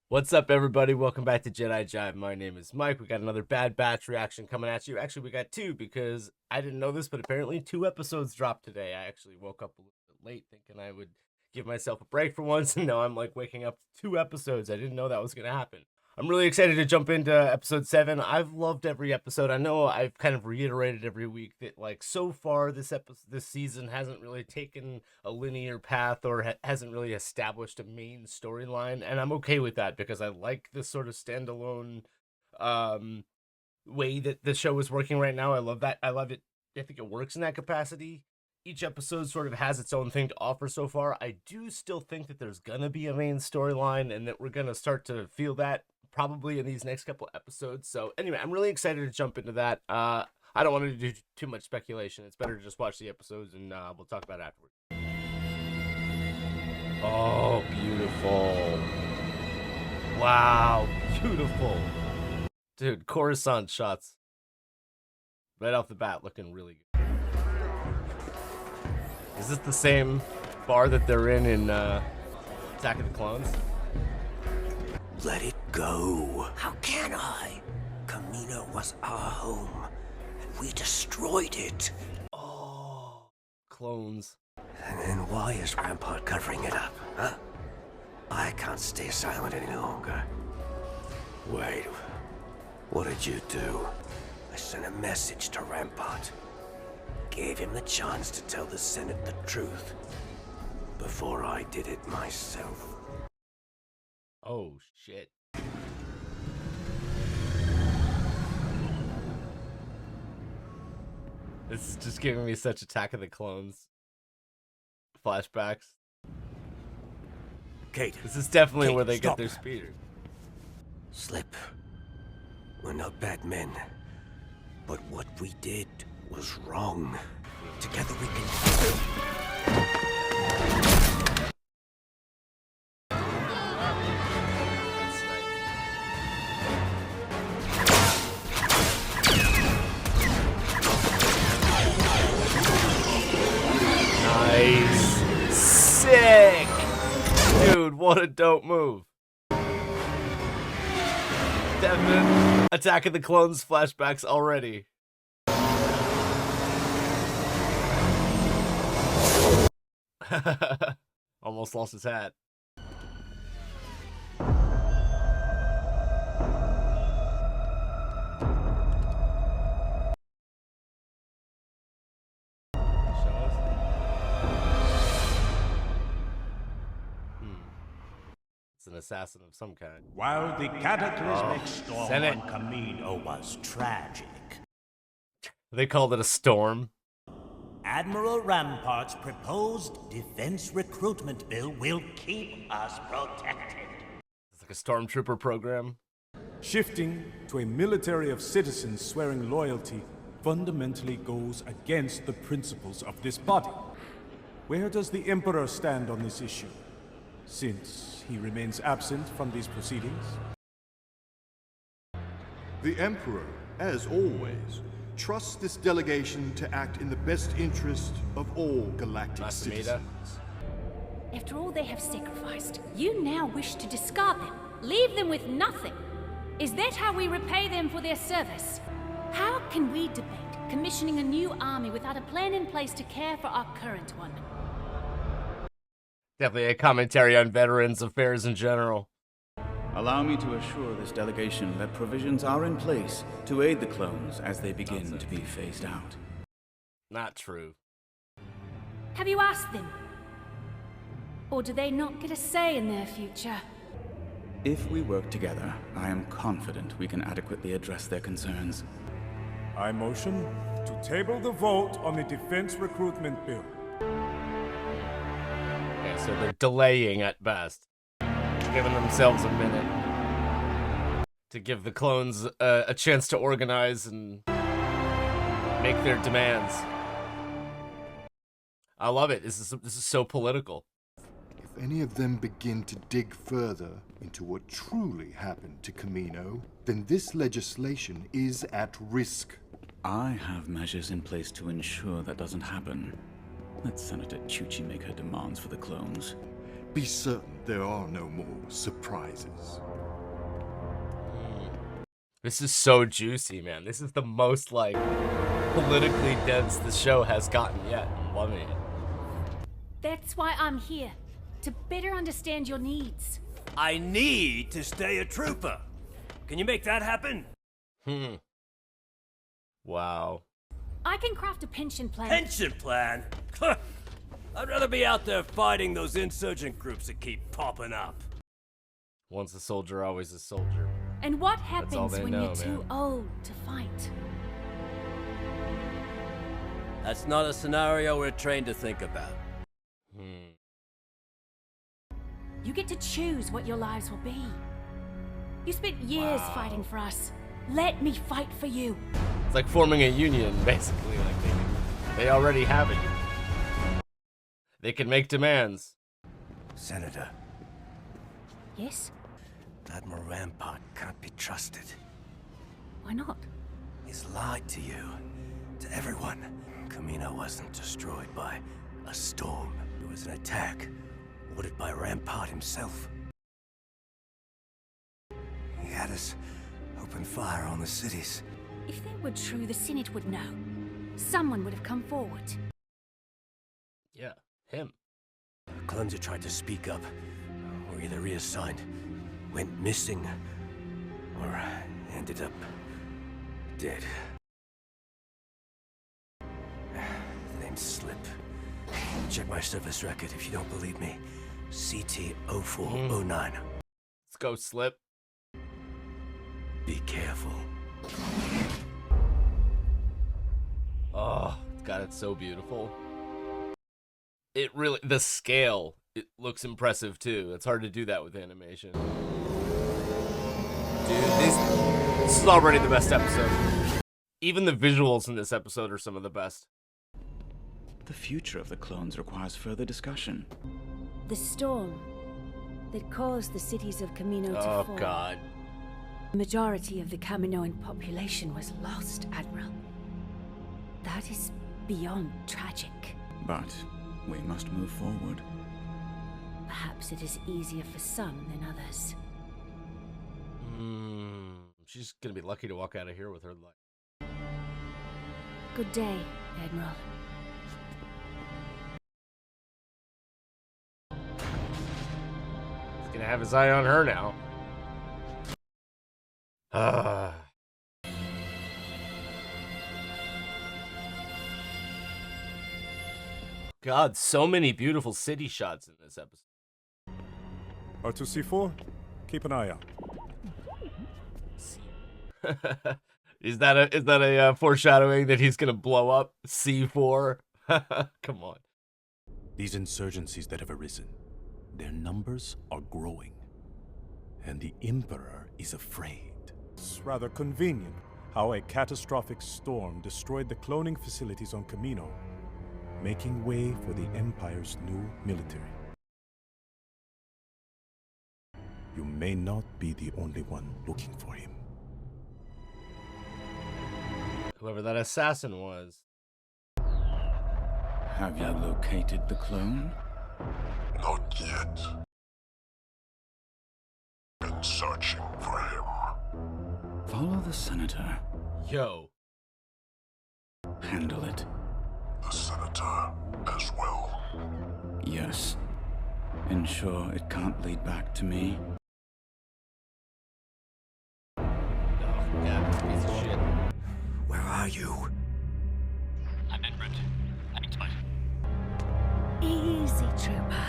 What's up, everybody? Welcome back to Jedi Jive. My name is Mike. We got another Bad Batch reaction coming at you. Actually, we got two because I didn't know this, but apparently two episodes dropped today. I actually woke up a little bit late thinking I would give myself a break for once, and now I'm like waking up to two episodes. I didn't know that was going to happen. I'm really excited to jump into episode 7. I've loved every episode. I know I've kind of reiterated every week that like so far this season hasn't really taken a linear path or hasn't really established a main storyline, and I'm okay with that because I like this sort of standalone um way that the show is working right now. I love that. I love it. I think it works in that capacity. Each episode sort of has its own thing to offer so far. I do still think that there's gonna be a main storyline and that we're gonna start to feel that probably in these next couple episodes. So anyway, I'm really excited to jump into that. I don't want to do too much speculation. It's better to just watch the episodes and we'll talk about it afterwards. Oh, beautiful. Wow, beautiful. Dude, Coruscant shots right off the bat looking really good. Is this the same bar that they're in Attack of the Clones? Let it go. How can I? Kamino was our home, and we destroyed it. Oh, clones. And then why is Rampart covering it up, huh? I can't stay silent any longer. Wait, what did you do? I sent a message to Rampart. Gave him the chance to tell the Senate the truth. Before I did it myself. Oh, shit. This is just giving me such Attack of the Clones flashbacks. Kate. This is definitely Kate, where they stop. get their speeder. Slip. We're not bad men. But what we did was wrong. Together we can... Nice. Sick. Dude, what a dope move. Definite Attack of the Clones flashbacks already. Almost lost his hat. An assassin of some kind. While the cataclysmic storm Senate. on Kamino was tragic, They called it a storm. Admiral Rampart's proposed defense recruitment bill will keep us protected. It's like a stormtrooper program. Shifting to a military of citizens swearing loyalty fundamentally goes against the principles of this body. Where does the Emperor stand on this issue, since he remains absent from these proceedings? The Emperor, as always, trusts this delegation to act in the best interest of all galactic Masamida. citizens. After all they have sacrificed, you now wish to discard them, leave them with nothing. Is that how we repay them for their service? How can we debate commissioning a new army without a plan in place to care for our current one? Definitely a commentary on veterans affairs in general. Allow me to assure this delegation that provisions are in place to aid the clones as they begin to be phased out. Not true. Have you asked them? Or do they not get a say in their future? If we work together, I am confident we can adequately address their concerns. I motion to table the vote on the defense recruitment bill. Okay, so they're delaying at best. Giving themselves a minute to give the clones a chance to organize and make their demands. I love it. This is so political. If any of them begin to dig further into what truly happened to Kamino, then this legislation is at risk. I have measures in place to ensure that doesn't happen. Let Senator Chuchi make her demands for the clones. be certain there are no more surprises. This is so juicy, man. This is the most, like, politically dense the show has gotten yet. I'm loving it. That's why I'm here. To better understand your needs. I need to stay a trooper. Can you make that happen? Wow. I can craft a pension plan. Pension plan? I'd rather be out there fighting those insurgent groups that keep popping up. Once a soldier, always a soldier. And what all happens they when know, you're too man. old to fight? That's not a scenario we're trained to think about. You get to choose what your lives will be. You spent years fighting for us. Let me fight for you. It's like forming a union, basically. Like they already have it. They can make demands. Senator, Yes? Admiral Rampart can't be trusted. Why not? He's lied to you, to everyone. Camino wasn't destroyed by a storm. It was an attack ordered by Rampart himself. He had us open fire on the cities. If that were true, the Senate would know. Someone would have come forward. Yeah, him. Clones who tried to speak up were either reassigned, went missing, or ended up dead. The name's Slip. Check my service record if you don't believe me. CT-0409. Let's go, Slip. Be careful. Oh, God, it's so beautiful. It really, the scale, it looks impressive too. It's hard to do that with animation. Dude, this is already the best episode. Even the visuals in this episode are some of the best. The future of the clones requires further discussion. The storm that caused the cities of Camino to Oh, fall. God. The majority of the Caminoan population was lost, Admiral. That is beyond tragic. But we must move forward. Perhaps it is easier for some than others. She's gonna be lucky to walk out of here with her life. Good day, Admiral. He's gonna have his eye on her now. God, so many beautiful city shots in this episode. R2-C4, keep an eye out. Is that a foreshadowing that he's gonna blow up C4? Come on. These insurgencies that have arisen, their numbers are growing. And the Emperor is afraid. It's rather convenient how a catastrophic storm destroyed the cloning facilities on Camino, making way for the Empire's new military. You may not be the only one looking for him. Whoever that assassin was. Have you located the clone? Not yet. Been searching for him. Follow the Senator. Yo. Handle it. The Senator as well. Yes. Ensure it can't lead back to me. Oh, God, this piece of shit. Where are you? I'm en route. Heading to my... Easy, trooper.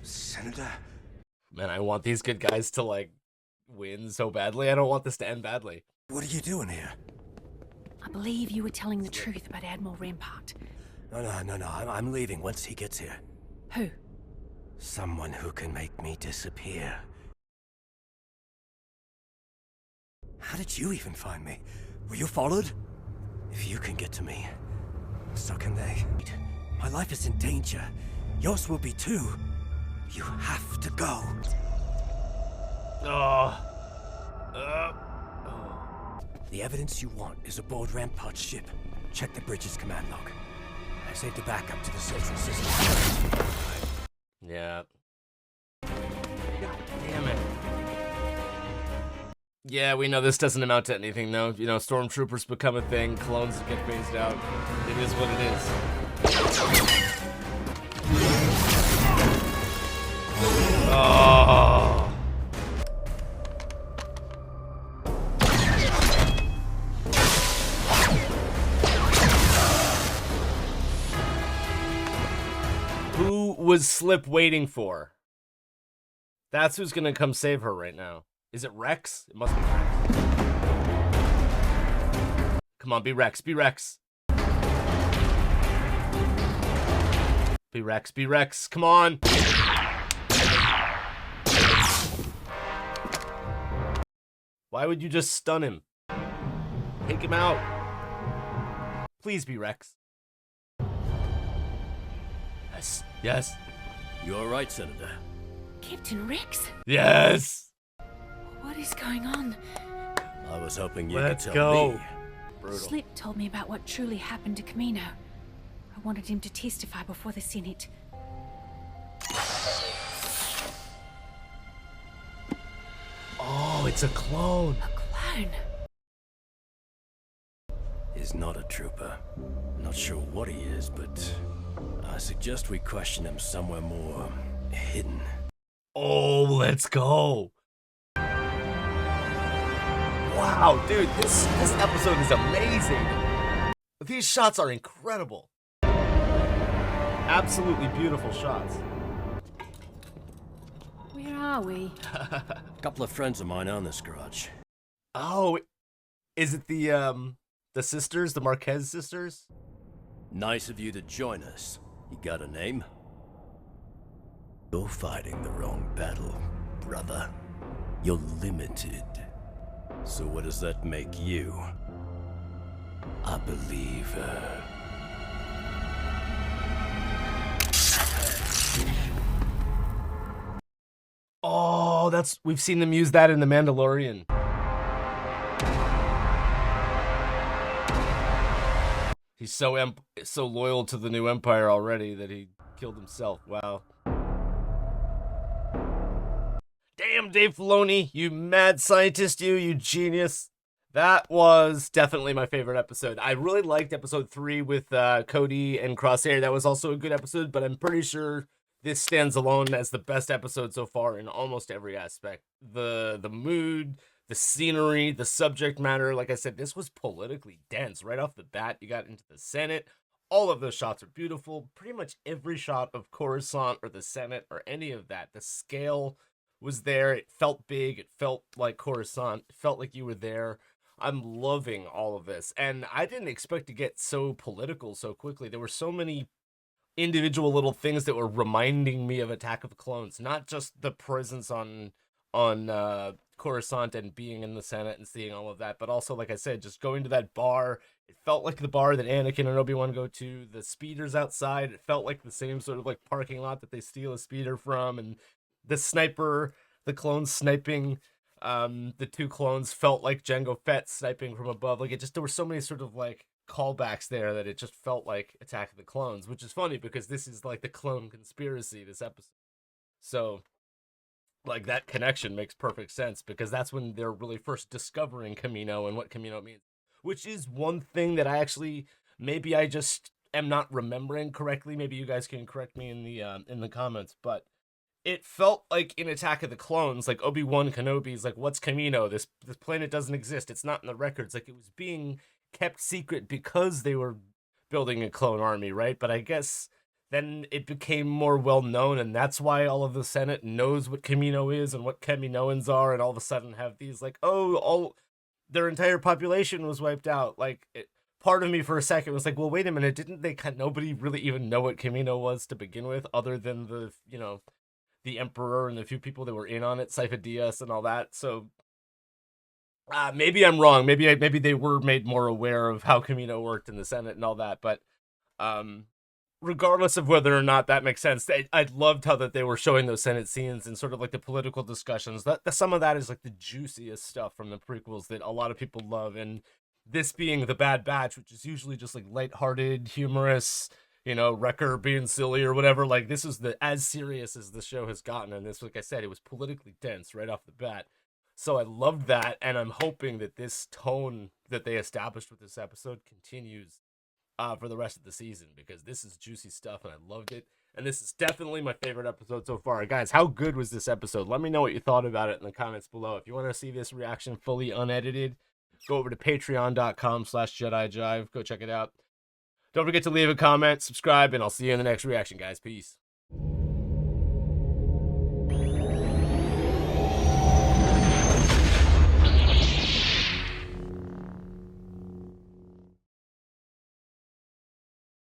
Senator? Man, I want these good guys to, like, win so badly. I don't want this to end badly. What are you doing here? I believe you were telling the truth about Admiral Rampart. No. I'm leaving once he gets here. Who? Someone who can make me disappear. How did you even find me? Were you followed? If you can get to me, so can they. My life is in danger. Yours will be too. You have to go. The evidence you want is aboard Rampart's ship. Check the bridge's command log. I saved a backup to the central system. Yeah. God damn it. Yeah, we know this doesn't amount to anything, though. You know, stormtroopers become a thing, clones get phased out. It is what it is. Oh. Who was Slip waiting for? That's who's gonna come save her right now. Is it Rex? It must be Rex. Come on, be Rex, be Rex. Be Rex, be Rex, come on. Why would you just stun him? Take him out. Please be Rex. Yes, yes. You all right, Senator? Captain Rex? Yes! What is going on? I was hoping you Let's could tell go. me. Brutal. Slip told me about what truly happened to Camino. I wanted him to testify before the Senate. Oh, it's a clone. A clone? He's not a trooper. Not sure what he is, but I suggest we question him somewhere more hidden. Oh, let's go. Wow, dude, this episode is amazing. These shots are incredible. Absolutely beautiful shots. Where are we? A couple of friends of mine own this garage. Oh, is it the sisters, the Marquez sisters? Nice of you to join us. You got a name? You're fighting the wrong battle, brother. You're limited. So what does that make you? I believe, Oh, we've seen them use that in The Mandalorian. He's so loyal to the new Empire already that he killed himself. Wow. Damn, Dave Filoni, you mad scientist, you genius. That was definitely my favorite episode. I really liked episode 3 with Cody and Crosshair. That was also a good episode, but I'm pretty sure this stands alone as the best episode so far in almost every aspect. The mood, the scenery, the subject matter. Like I said, this was politically dense. Right off the bat, you got into the Senate. All of those shots are beautiful. Pretty much every shot of Coruscant or the Senate or any of that. The scale was there. It felt big. It felt like Coruscant. It felt like you were there. I'm loving all of this. And I didn't expect to get so political so quickly. There were so many individual little things that were reminding me of Attack of the Clones. Not just the presence on Coruscant and being in the Senate and seeing all of that, but also, like I said, just going to that bar. It felt like the bar that Anakin and Obi-Wan go to. The speeders outside, it felt like the same sort of like parking lot that they steal a speeder from. And the sniper, the clones sniping, the two clones felt like Jango Fett sniping from above. Like, there were so many sort of like callbacks there that it just felt like Attack of the Clones, which is funny because this is like the clone conspiracy, this episode. So like that connection makes perfect sense because that's when they're really first discovering Camino and what Camino means, which is one thing that maybe I just am not remembering correctly. Maybe you guys can correct me in the comments, but it felt like in Attack of the Clones, like Obi-Wan Kenobi's like, what's Camino? This planet doesn't exist. It's not in the records. Like, it was being kept secret because they were building a clone army, right? But I guess then it became more well known, and that's why all of the Senate knows what Camino is and what Kaminoans are, and all of a sudden have these like, all their entire population was wiped out. Like, part of me for a second was like, well, wait a minute, didn't nobody really even know what Camino was to begin with, other than the Emperor and the few people that were in on it, Sifo Dyas and all that. So maybe I'm wrong. Maybe they were made more aware of how Camino worked in the Senate and all that. But regardless of whether or not that makes sense, I loved how that they were showing those Senate scenes and sort of like the political discussions. Some of that is like the juiciest stuff from the prequels that a lot of people love. And this being the Bad Batch, which is usually just like lighthearted, humorous, you know, Wrecker being silly or whatever. Like, this is as serious as the show has gotten, and this, like I said, it was politically dense right off the bat. So I loved that, and I'm hoping that this tone that they established with this episode continues for the rest of the season, because this is juicy stuff, and I loved it. And this is definitely my favorite episode so far. Guys, how good was this episode? Let me know what you thought about it in the comments below. If you want to see this reaction fully unedited, go over to patreon.com/JediJive. Go check it out. Don't forget to leave a comment, subscribe, and I'll see you in the next reaction, guys. Peace.